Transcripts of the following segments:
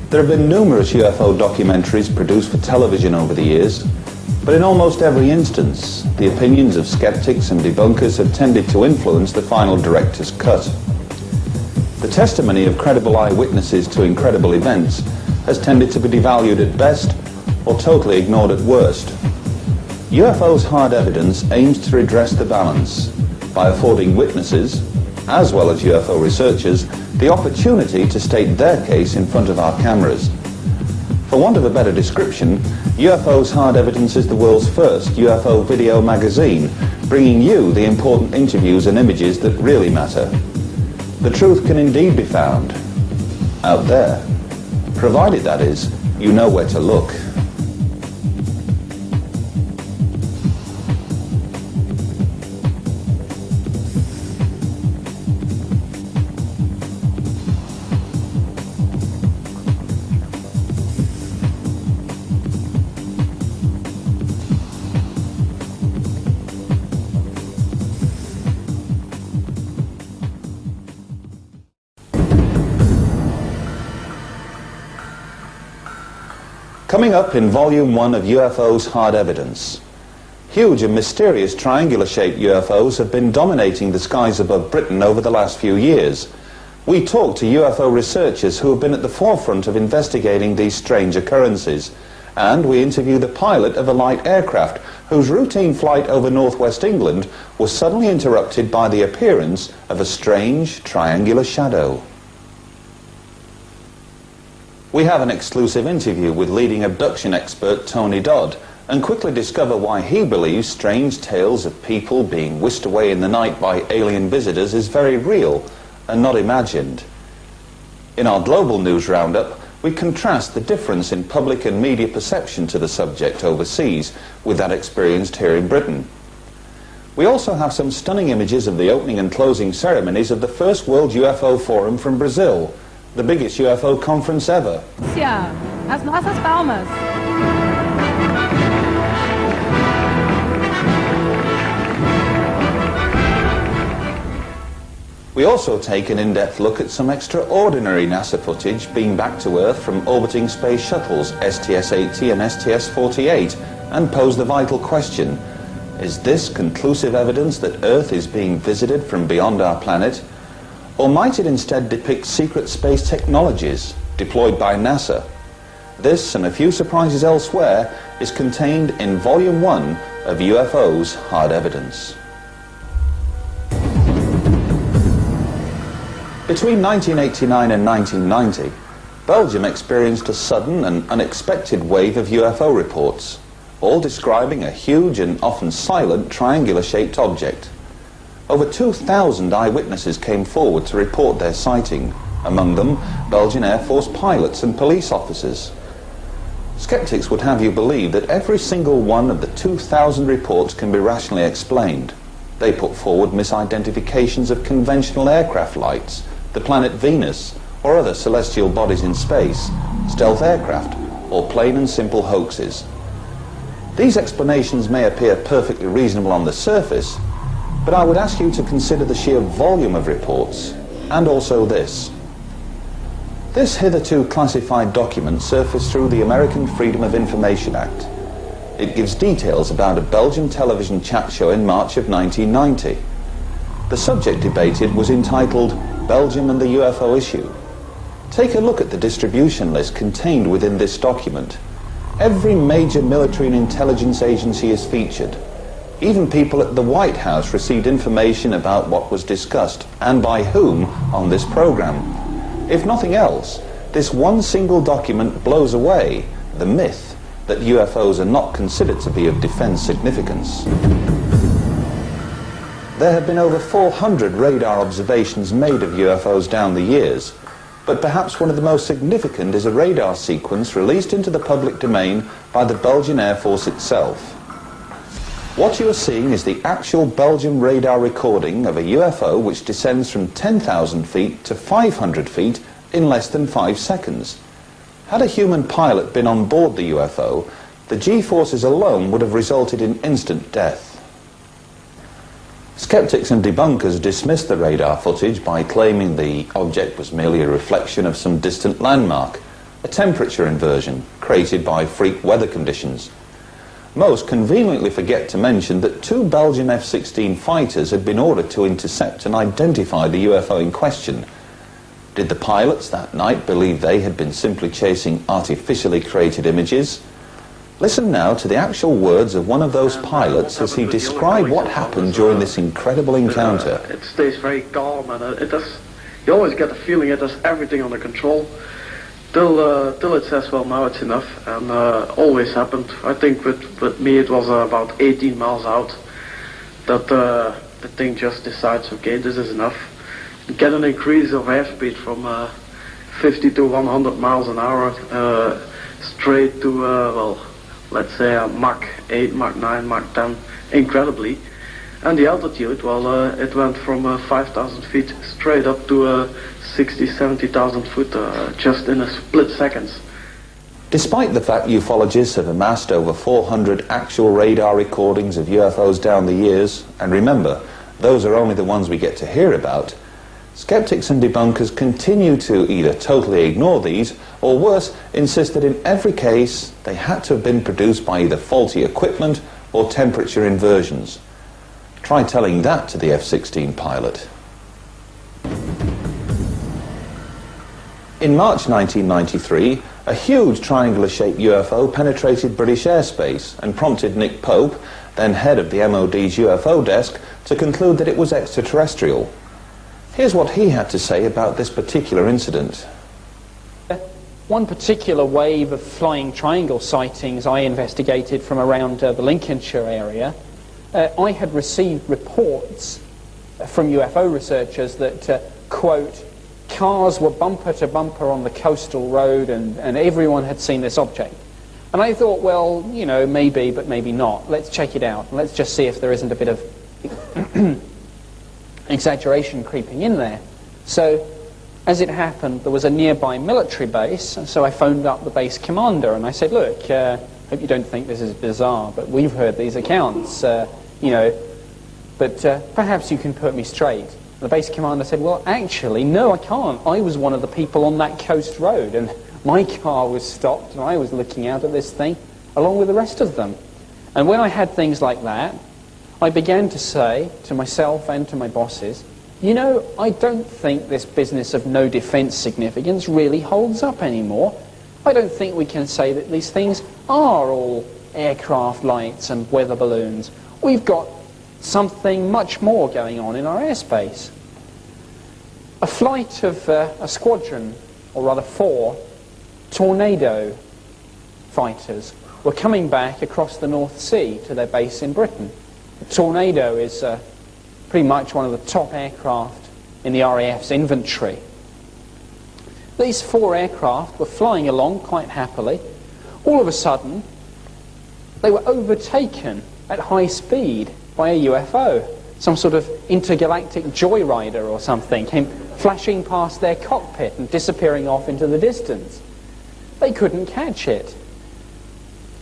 There have been numerous UFO documentaries produced for television over the years, but in almost every instance, the opinions of skeptics and debunkers have tended to influence the final director's cut. The testimony of credible eyewitnesses to incredible events has tended to be devalued at best or totally ignored at worst. UFO's hard evidence aims to redress the balance by affording witnesses, as well as UFO researchers, the opportunity to state their case in front of our cameras. For want of a better description, UFO's hard evidence is the world's first UFO video magazine, bringing you the important interviews and images that really matter. The truth can indeed be found out there, provided, that is, you know where to look. Coming up in Volume 1 of UFO's Hard Evidence. Huge and mysterious triangular-shaped UFOs have been dominating the skies above Britain over the last few years. We talk to UFO researchers who have been at the forefront of investigating these strange occurrences. And we interview the pilot of a light aircraft whose routine flight over northwest England was suddenly interrupted by the appearance of a strange triangular shadow. We have an exclusive interview with leading abduction expert Tony Dodd and quickly discover why he believes strange tales of people being whisked away in the night by alien visitors is very real and not imagined. In our global news roundup, we contrast the difference in public and media perception to the subject overseas with that experienced here in Britain. We also have some stunning images of the opening and closing ceremonies of the first World UFO Forum from Brazil, the biggest UFO conference ever. As nossas palmas. We also take an in-depth look at some extraordinary NASA footage beamed back to Earth from orbiting space shuttles STS-80 and STS-48 and pose the vital question: is this conclusive evidence that Earth is being visited from beyond our planet? Or might it instead depict secret space technologies deployed by NASA? This and a few surprises elsewhere is contained in Volume 1 of UFO's Hard Evidence. Between 1989 and 1990, Belgium experienced a sudden and unexpected wave of UFO reports, all describing a huge and often silent triangular-shaped object. Over 2,000 eyewitnesses came forward to report their sighting, among them Belgian Air Force pilots and police officers. Skeptics would have you believe that every single one of the 2,000 reports can be rationally explained. They put forward misidentifications of conventional aircraft lights, the planet Venus, or other celestial bodies in space, stealth aircraft, or plain and simple hoaxes. These explanations may appear perfectly reasonable on the surface, but I would ask you to consider the sheer volume of reports, and also this. This hitherto classified document surfaced through the American Freedom of Information Act. It gives details about a Belgian television chat show in March of 1990. The subject debated was entitled Belgium and the UFO Issue. Take a look at the distribution list contained within this document. Every major military and intelligence agency is featured. Even people at the White House received information about what was discussed and by whom on this program. If nothing else, this one single document blows away the myth that UFOs are not considered to be of defense significance. There have been over 400 radar observations made of UFOs down the years, but perhaps one of the most significant is a radar sequence released into the public domain by the Belgian Air Force itself. What you are seeing is the actual Belgian radar recording of a UFO which descends from 10,000 feet to 500 feet in less than 5 seconds. Had a human pilot been on board the UFO, the G-forces alone would have resulted in instant death. Skeptics and debunkers dismissed the radar footage by claiming the object was merely a reflection of some distant landmark, a temperature inversion created by freak weather conditions. Most conveniently forget to mention that 2 Belgian F-16 fighters had been ordered to intercept and identify the UFO in question. Did the pilots that night believe they had been simply chasing artificially created images? Listen now to the actual words of one of those pilots as he described what happened during this incredible encounter. It stays very calm, and you always get the feeling it has everything under control. Till it says, well, now it's enough, and always happened. I think with me it was about 18 miles out that the thing just decides, okay, this is enough. You get an increase of airspeed from 50 to 100 miles an hour straight to, well, let's say Mach 8, Mach 9, Mach 10, incredibly. And the altitude, well, it went from 5,000 feet straight up to 60, 70,000 foot just in a split seconds. Despite the fact ufologists have amassed over 400 actual radar recordings of UFOs down the years, and remember, those are only the ones we get to hear about, skeptics and debunkers continue to either totally ignore these, or worse, insist that in every case they had to have been produced by either faulty equipment or temperature inversions. Try telling that to the F-16 pilot. In March 1993, a huge triangular-shaped UFO penetrated British airspace and prompted Nick Pope, then head of the MOD's UFO desk, to conclude that it was extraterrestrial. Here's what he had to say about this particular incident. One particular wave of flying triangle sightings I investigated from around the Lincolnshire area, I had received reports from UFO researchers that, quote, cars were bumper to bumper on the coastal road and everyone had seen this object. And I thought, well, you know, maybe, but maybe not. Let's check it out. Let's just see if there isn't a bit of exaggeration creeping in there. So, as it happened, there was a nearby military base, and so I phoned up the base commander and I said, look, hope you don't think this is bizarre, but we've heard these accounts, you know, but perhaps you can put me straight. The base commander said, well, actually, no, I can't. I was one of the people on that coast road, and my car was stopped, and I was looking out at this thing, along with the rest of them. And when I had things like that, I began to say to myself and to my bosses, you know, I don't think this business of no defense significance really holds up anymore. I don't think we can say that these things are all aircraft lights and weather balloons. We've got something much more going on in our airspace. A flight of a squadron, or rather 4, Tornado fighters were coming back across the North Sea to their base in Britain. The Tornado is pretty much one of the top aircraft in the RAF's inventory. These 4 aircraft were flying along quite happily. All of a sudden, they were overtaken at high speed by a UFO. Some sort of intergalactic joyrider or something came flashing past their cockpit and disappearing off into the distance. They couldn't catch it.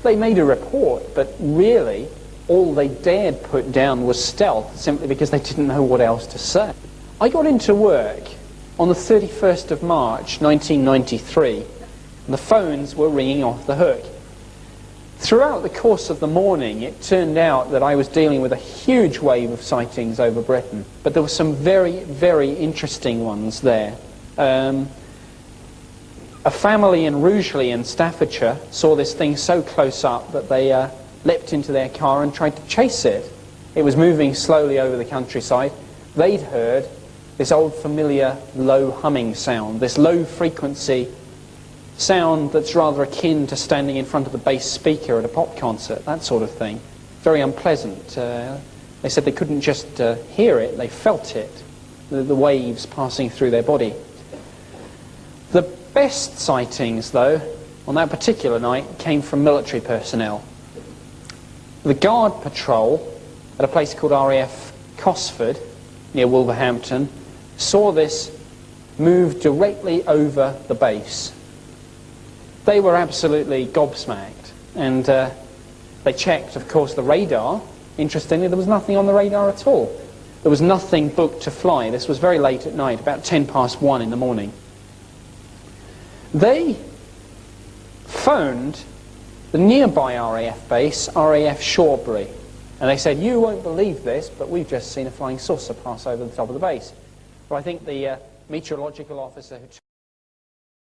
They made a report, but really all they dared put down was stealth, simply because they didn't know what else to say. I got into work on the 31st of March 1993, and the phones were ringing off the hook. Throughout the course of the morning, it turned out that I was dealing with a huge wave of sightings over Britain, but there were some very, very interesting ones there. A family in Rugeley in Staffordshire saw this thing so close up that they leapt into their car and tried to chase it. It was moving slowly over the countryside. They'd heard this old familiar low humming sound, this low frequency sound that's rather akin to standing in front of the bass speaker at a pop concert, that sort of thing. Very unpleasant. They said they couldn't just hear it, they felt it, the waves passing through their body. The best sightings, though, on that particular night came from military personnel. The guard patrol at a place called RAF Cosford, near Wolverhampton, saw this move directly over the base. They were absolutely gobsmacked, and they checked, of course, the radar. Interestingly, there was nothing on the radar at all. There was nothing booked to fly. This was very late at night, about 1:10 in the morning. They phoned the nearby RAF base, RAF Shawbury, and they said, you won't believe this, but we've just seen a flying saucer pass over the top of the base. Well, I think the meteorological officer who